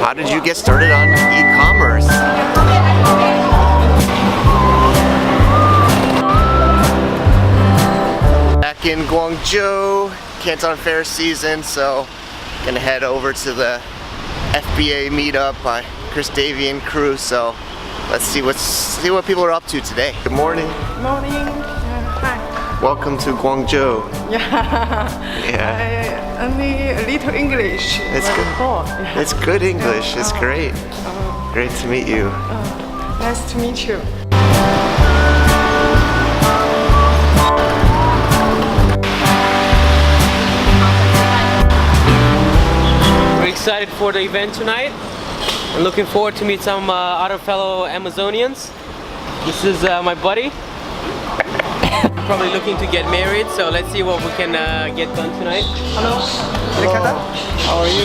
How did you get started on e-commerce? Back in Guangzhou, Canton Fair season, so gonna head over to the FBA meetup by Chris Davey and crew. So let's see what people are up to today. Good morning. Morning. Hi. Welcome to Guangzhou. Yeah. Only a little English. It's good. Yeah. It's good English. It's great. Great to meet you. Nice to meet you. We're excited for the event tonight. I'm looking forward to meet some other fellow Amazonians. This is my buddy. Probably looking to get married, so let's see what we can get done tonight. Hello. Hello. How are you?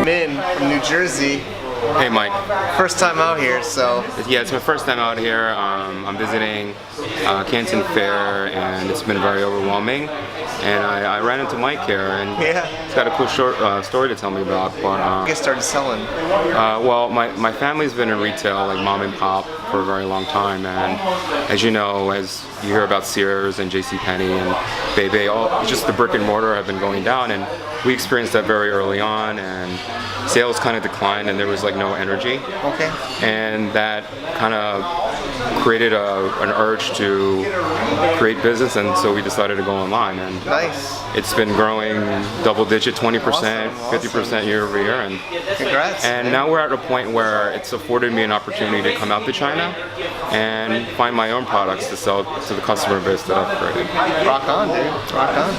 Min from New Jersey. Hey Mike. First time out here, so Yeah, it's my first time out here. I'm visiting Canton Fair, and it's been very overwhelming. And I ran into Mike here, and he's got a cool short story to tell me about. But get started selling. well, my family's been in retail, like mom and pop, for a very long time. And as you know, as you hear about Sears and JCPenney and Bebe, just the brick and mortar have been going down, and we experienced that very early on. And sales kind of declined, and there was like no energy. Okay. And that kind of created an urge to create business, and so we decided to go online. And Nice. it's been growing double-digit, 20%, Awesome. 50% year over year, and Congrats. and now we're at a point where it's afforded me an opportunity to come out to China and find my own products to sell to the customer base that I've created. Rock on, dude. Rock on.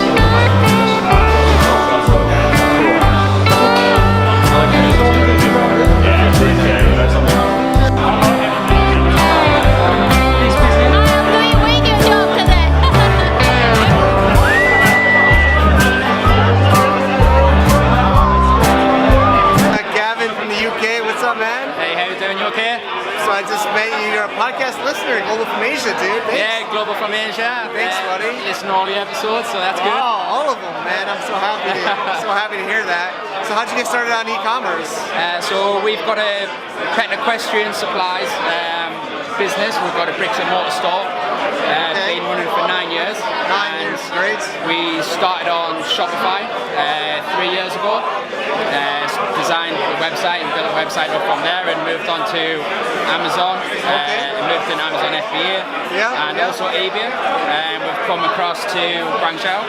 Gavin from the UK, what's up, man? Hey, how you doing? You okay? So I just met you. You're a podcast listener, Global from Asia, dude. Thanks. Yeah, Global from Asia. Thanks, buddy. Listen to all the episodes, so that's good. Oh, all of them, man. I'm so happy to hear that. So how'd you get started on e-commerce? So we've got a pet and equestrian supplies business. We've got a bricks and mortar store. Been running for 9 years. 9 years, great. We started on Shopify 3 years ago. Designed the website and built a website up from there, and moved on to Amazon. And moved in Amazon FBA and also eBay. And we've come across to Guangzhou,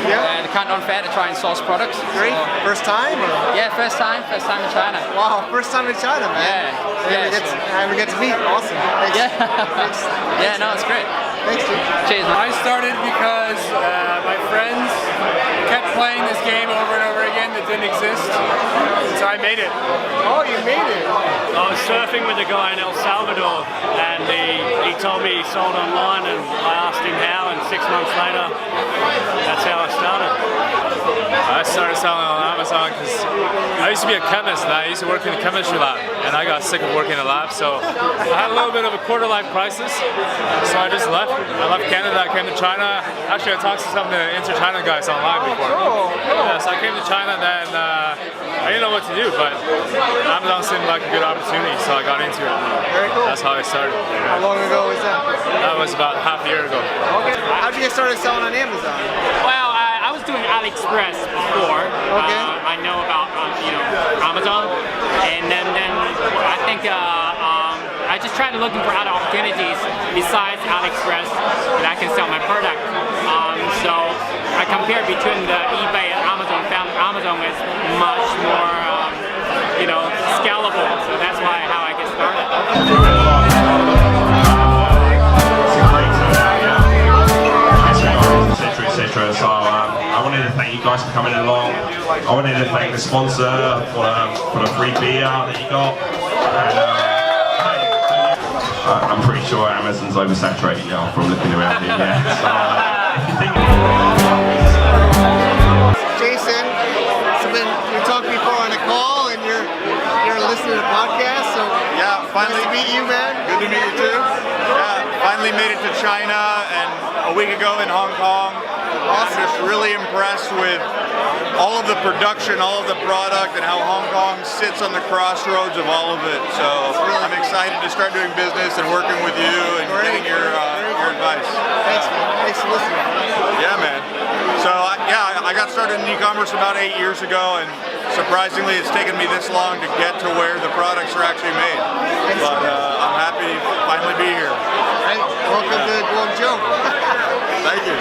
the Canton Fair, to try and source products. Great. So, First time? Or? yeah, first time in China. Wow, first time in China, man. Yeah. We get to meet. Awesome. Thanks. Yeah. Thanks. Yeah, no, it's great. Thanks, dude. Cheers, man. I started because my friends kept playing this game over and over again that didn't exist, so I made it. Oh, you made it. I was surfing with a guy in El Salvador, and he told me he sold online, and I asked him how, and 6 months later, that's how I started. I started selling on Amazon because I used to be a chemist, and I used to work in a chemistry lab, and I got sick of working in a lab, so I had a little bit of a quarter-life crisis, so I just left. I left Canada, I came to China. Actually, I talked to some of the inter-China guys online before. Yeah, so I came to China, then I didn't know what to do, but Amazon seemed like a good opportunity, so I got into it. Very cool. That's how I started. How long ago was that? That was about half a year ago. Okay. How'd you get started selling on Amazon? Well, I was doing AliExpress before. Okay. I know about Amazon, and then I think I just tried looking for other opportunities besides AliExpress that I can sell my product. So I compared between the eBay and Amazon. Found Amazon is much more scalable. So that's how I get started. Etc. So I wanted to thank you guys for coming along. I wanted to thank the sponsor for the free beer that you got. And, I'm pretty sure Amazon's oversaturated now from looking around here. Yeah. So, Jason, we talked before on a call, and you're listening to the podcast. So yeah, finally nice to meet you, man. Good to meet you too. Yeah, finally made it to China, and a week ago in Hong Kong. I'm just really impressed with all of the production, all of the product, and how Hong Kong sits on the crossroads of all of it. So I'm excited to start doing business and working with you and getting your advice. Thanks, man. Thanks for listening. Yeah, man. So I got started in e-commerce about 8 years ago, and surprisingly, it's taken me this long to get to where the products are actually made. But I'm happy to finally be here. All right, welcome to Guangzhou. Thank you.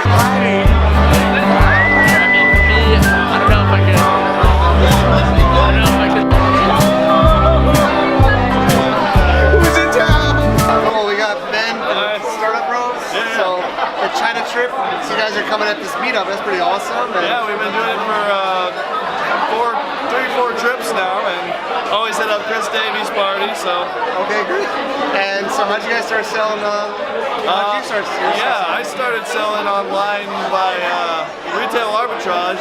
Who's in town? Oh, we got Ben from Startup Bros. So the China trip. So you guys are coming at this meetup. That's pretty awesome. And Yeah, we've been doing it for 3-4 trips now, and always hit up Chris Davies' party. So okay, great. And so how'd you guys start selling? How'd you start? I started selling online by retail arbitrage,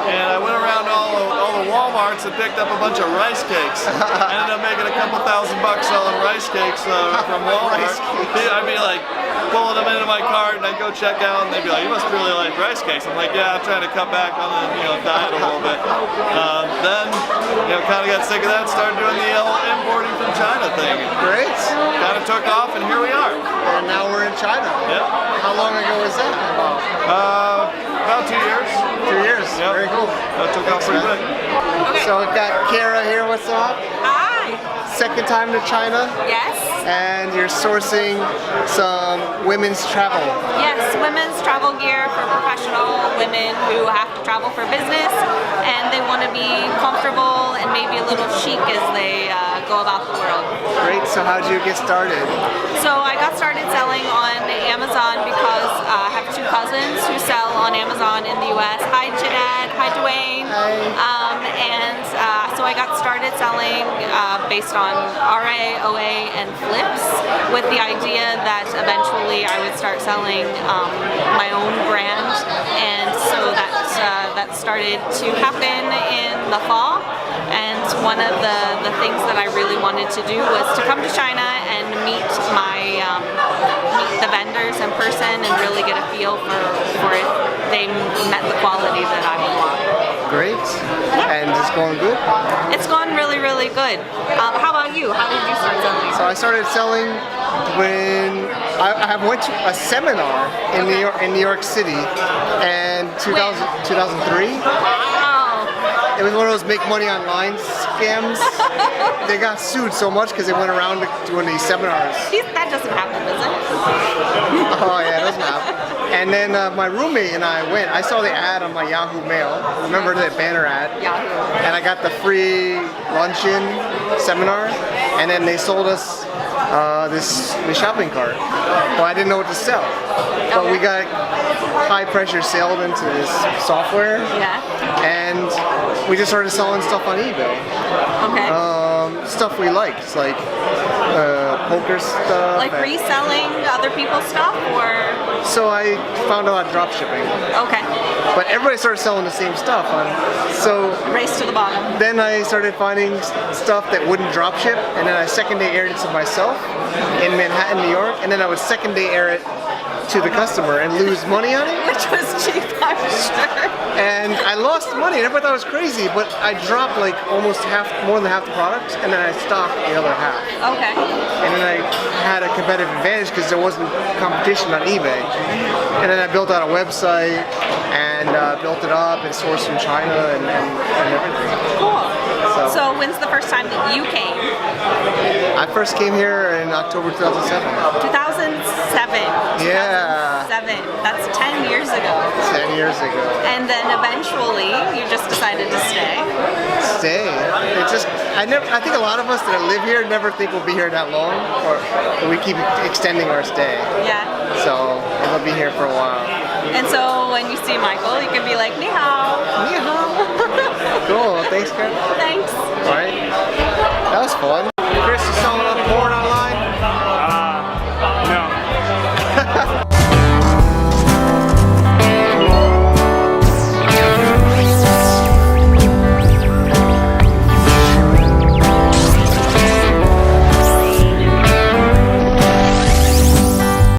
and I went around all the Walmarts and picked up a bunch of rice cakes. I ended up making a couple $1,000 selling rice cakes from Walmart. I'd be like pulling them into my cart, and I'd go check out, and they'd be like, "You must really like rice cakes." I'm like, "Yeah, I'm trying to cut back on the diet a little bit." Then kind of got sick of that, started doing the importing from China thing. Great. Kind of took off, and here we are. And now we're in China. Yeah. How long ago was that? About 2 years. 2 years. Yep. Very cool. That took off pretty quick. So we've got Kara here. What's up? Hi. Second time to China. Yes. And you're sourcing some women's travel. Yes, women's travel gear for professional women who have to travel for business and they want to be comfortable and maybe a little chic as they go about the world. Great. So how'd you get started? So I got started selling on Amazon because I have two cousins who sell on Amazon in the US. Hi Jeanette, hi Dwayne. So I got started selling based on RA, OA, and flips with the idea that eventually I would start selling my own brand, and so that started to happen in the fall. And one of the things that I really wanted to do was to come to China and meet the vendors in person and really get a feel for if they met the quality that I would want. Great. And it's going good? It's gone really, really good. How about you? How did you start selling? So I started selling when I went to a seminar in New York City, and 2003. Wow. It was one of those make money online scams. They got sued so much because they went around doing these seminars. That doesn't happen, does it? Oh yeah, it doesn't happen. And then my roommate and I went. I saw the ad on my Yahoo Mail. Remember the banner ad? Yahoo. And I got the free luncheon seminar. And then they sold us this shopping cart. Well, I didn't know what to sell. But we got high pressure sailed into this software. Yeah. And we just started selling stuff on eBay. Okay. Stuff we liked, like poker stuff. Like reselling other people's stuff, or? So I found out about drop shipping. Okay. But everybody started selling the same stuff. So race to the bottom. Then I started finding stuff that wouldn't drop ship, and then I second day aired it to myself in Manhattan, New York, and then I would second day air it to the customer and lose money on it. Which was cheap, I'm sure. And I lost money, and everybody thought it was crazy, but I dropped like almost more than half the product, and then I stocked the other half. Okay. And then I had a competitive advantage because there wasn't competition on eBay. And then I built out a website and built it up and sourced from China and everything. Cool. So when's the first time that you came? I first came here in October 2007. 2007. Yeah. 2007. That's 10 years ago. 10 years ago. And then eventually you just decided to stay. Stay. I think a lot of us that live here never think we'll be here that long, or we keep extending our stay. Yeah. So we'll be here for a while. And so when you see Michael, you can be like, ni hao. Ni hao. Cool. Thanks, Karen. Thanks. All right. That was fun.